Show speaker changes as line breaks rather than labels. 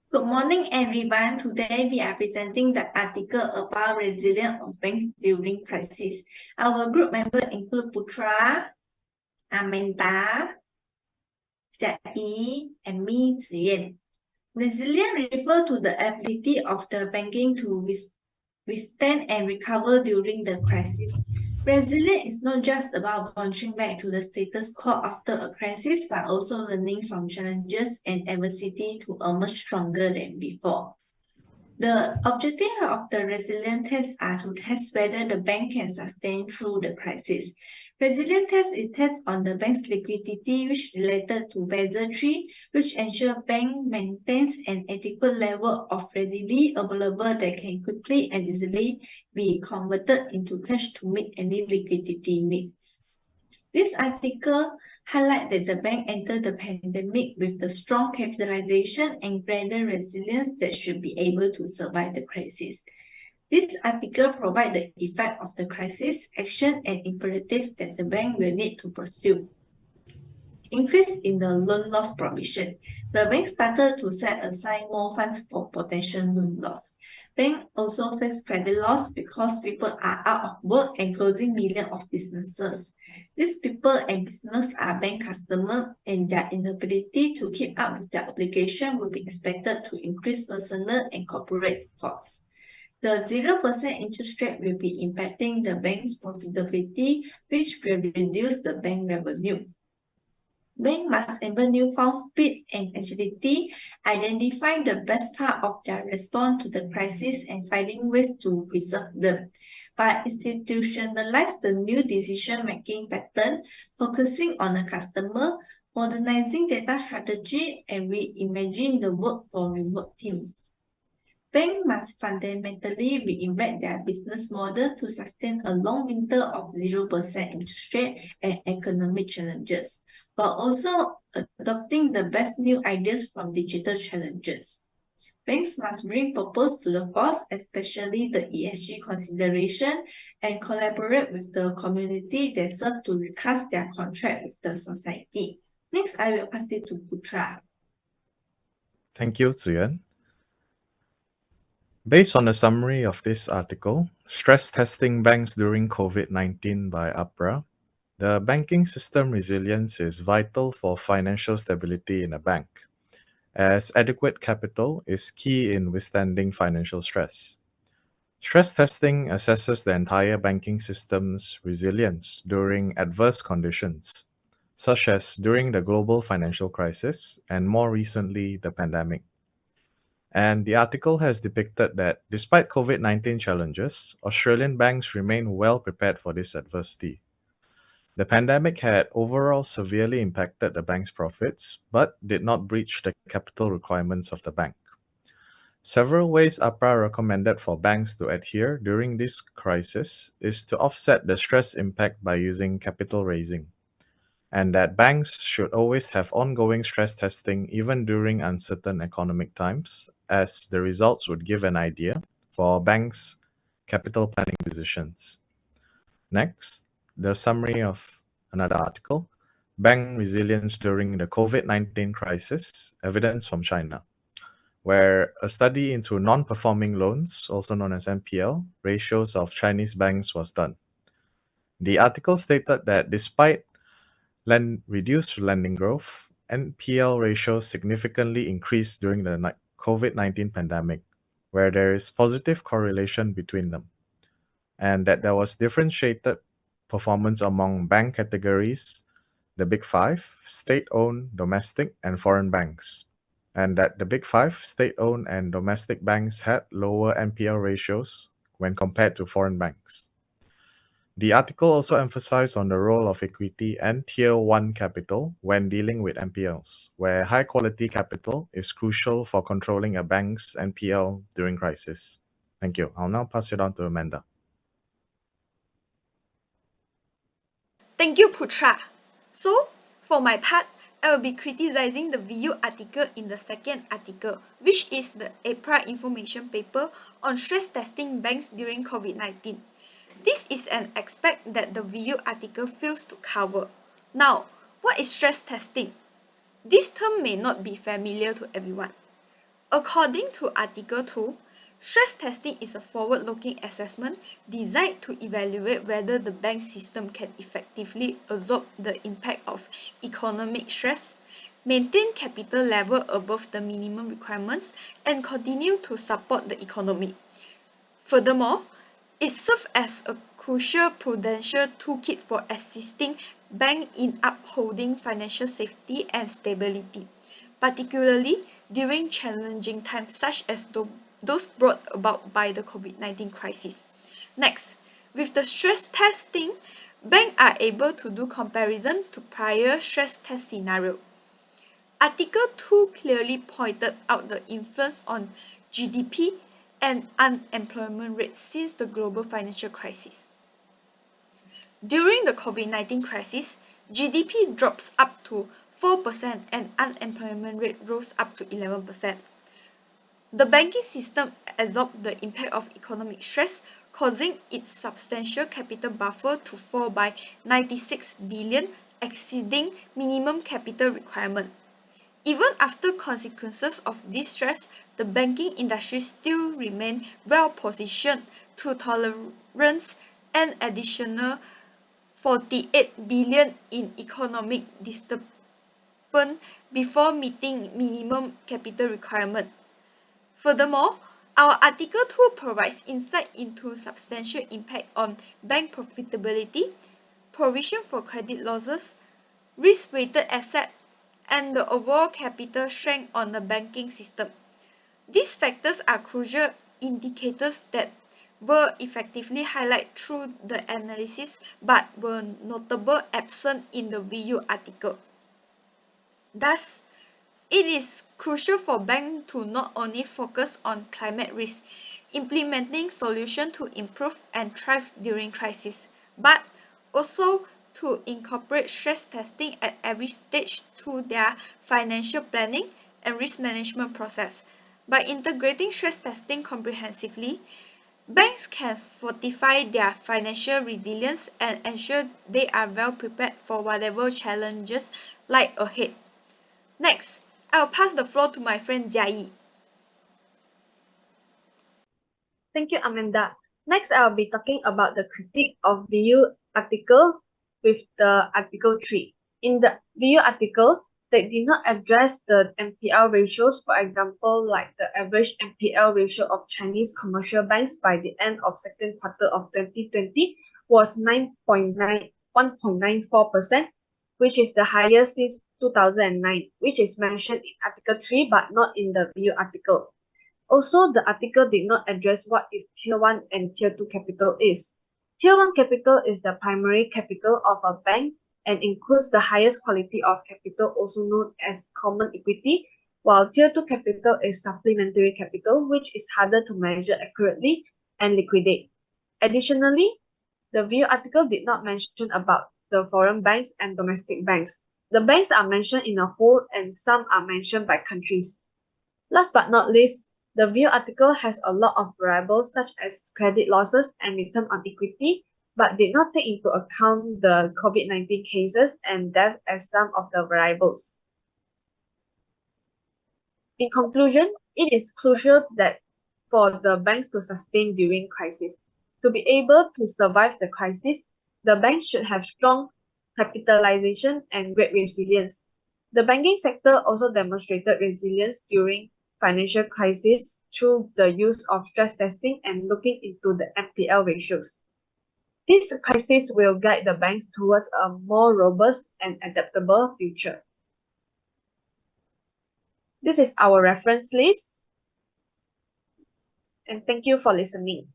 Good morning, everyone. Today we are presenting the article about resilience of banks during crisis. Our group members include Putra, Amanda, Jia and me, Ziyuan. Resilience refers to the ability of the banking to withstand and recover during the crisis. Resilience is not just about bouncing back to the status quo after a crisis, but also learning from challenges and adversity to emerge stronger than before. The objective of the resilience test are to test whether the bank can sustain through the crisis. Resilience test is test on the bank's liquidity, which related to Basel III, which ensure bank maintains an adequate level of readily available that can quickly and easily be converted into cash to meet any liquidity needs. This article highlights that the bank entered the pandemic with the strong capitalization and greater resilience that should be able to survive the crisis. This article provides the effect of the crisis, action, and imperative that the bank will need to pursue. Increase in the loan loss provision. The bank started to set aside more funds for potential loan loss. Bank also face credit loss because people are out of work and closing millions of businesses. These people and business are bank customers, and their inability to keep up with their obligation will be expected to increase personal and corporate costs. The 0% interest rate will be impacting the bank's profitability, which will reduce the bank revenue. Bank must enable newfound speed and agility, identifying the best part of their response to the crisis and finding ways to preserve them. By institutionalize the new decision-making pattern, focusing on the customer, modernizing data strategy, and reimagine the work for remote teams. Banks must fundamentally reinvent their business model to sustain a long winter of 0% interest rate and economic challenges, while also adopting the best new ideas from digital challenges. Banks must bring purpose to the force, especially the ESG consideration, and collaborate with the community that serve to recast their contract with the society. Next, I will pass it to Putra.
Thank you, Ziyuan. Based on the summary of this article, Stress Testing Banks During COVID-19 by APRA, the banking system resilience is vital for financial stability in a bank, as adequate capital is key in withstanding financial stress. Stress testing assesses the entire banking system's resilience during adverse conditions, such as during the global financial crisis and more recently the pandemic. And the article has depicted that despite COVID-19 challenges, Australian banks remain well prepared for this adversity. The pandemic had overall severely impacted the bank's profits, but did not breach the capital requirements of the bank. Several ways APRA recommended for banks to adhere during this crisis is to offset the stress impact by using capital raising, and that banks should always have ongoing stress testing even during uncertain economic times, as the results would give an idea for banks' capital planning decisions. Next, the summary of another article, Bank Resilience During the COVID-19 Crisis, Evidence from China, where a study into non-performing loans, also known as NPL, ratios of Chinese banks was done. The article stated that despite reduced lending growth, NPL ratios significantly increased during the COVID-19 pandemic, where there is positive correlation between them, and that there was differentiated performance among bank categories, the Big Five, state-owned, domestic, and foreign banks, and that the Big Five, state-owned, and domestic banks had lower NPL ratios when compared to foreign banks. The article also emphasized on the role of equity and Tier 1 capital when dealing with NPLs, where high-quality capital is crucial for controlling a bank's NPL during crisis. Thank you. I'll now pass it on to Amanda.
Thank you, Putra. So, for my part, I will be criticizing the VU article in the second article, which is the APRA information paper on stress testing banks during COVID-19. This is an aspect that the VU article fails to cover. Now, what is stress testing? This term may not be familiar to everyone. According to Article 2, stress testing is a forward-looking assessment designed to evaluate whether the bank system can effectively absorb the impact of economic stress, maintain capital level above the minimum requirements, and continue to support the economy. Furthermore, it serves as a crucial prudential toolkit for assisting banks in upholding financial safety and stability, particularly during challenging times such as those brought about by the COVID-19 crisis. Next, with the stress testing, banks are able to do comparison to prior stress test scenarios. Article 2 clearly pointed out the influence on GDP and unemployment rate since the global financial crisis. During the COVID-19 crisis, GDP drops up to 4% and unemployment rate rose up to 11%. The banking system absorbed the impact of economic stress, causing its substantial capital buffer to fall by 96 billion, exceeding minimum capital requirement. Even after consequences of this stress, the banking industry still remained well positioned to tolerance an additional 48 billion in economic disturbance before meeting minimum capital requirement. Furthermore, our Article 2 provides insight into substantial impact on bank profitability, provision for credit losses, risk-weighted asset, and the overall capital strength on the banking system. These factors are crucial indicators that were effectively highlighted through the analysis but were notable absent in the VU article. Thus, it is crucial for banks to not only focus on climate risk, implementing solutions to improve and thrive during crisis, but also to incorporate stress testing at every stage to their financial planning and risk management process. By integrating stress testing comprehensively, banks can fortify their financial resilience and ensure they are well prepared for whatever challenges lie ahead. Next, I'll pass the floor to my friend Jia.
Thank you, Amanda. Next, I'll be talking about the critique of VU article with the Article 3. In the VU article, they did not address the NPL ratios, for example, like the average NPL ratio of Chinese commercial banks by the end of second quarter of 2020 was 1.94%, which is the highest since 2009, which is mentioned in Article 3 but not in the VU article. Also, the article did not address what is Tier 1 and Tier 2 capital is. Tier 1 capital is the primary capital of a bank and includes the highest quality of capital, also known as common equity, while Tier 2 capital is supplementary capital, which is harder to measure accurately and liquidate. Additionally, the VU article did not mention about the foreign banks and domestic banks. The banks are mentioned in a whole and some are mentioned by countries. Last but not least, the VU article has a lot of variables such as credit losses and return on equity, but did not take into account the COVID-19 cases and death as some of the variables. In conclusion, it is crucial that for the banks to sustain during crisis. To be able to survive the crisis, the banks should have strong capitalization and great resilience. The banking sector also demonstrated resilience during financial crisis through the use of stress testing and looking into the NPL ratios. This crisis will guide the banks towards a more robust and adaptable future. This is our reference list, and thank you for listening.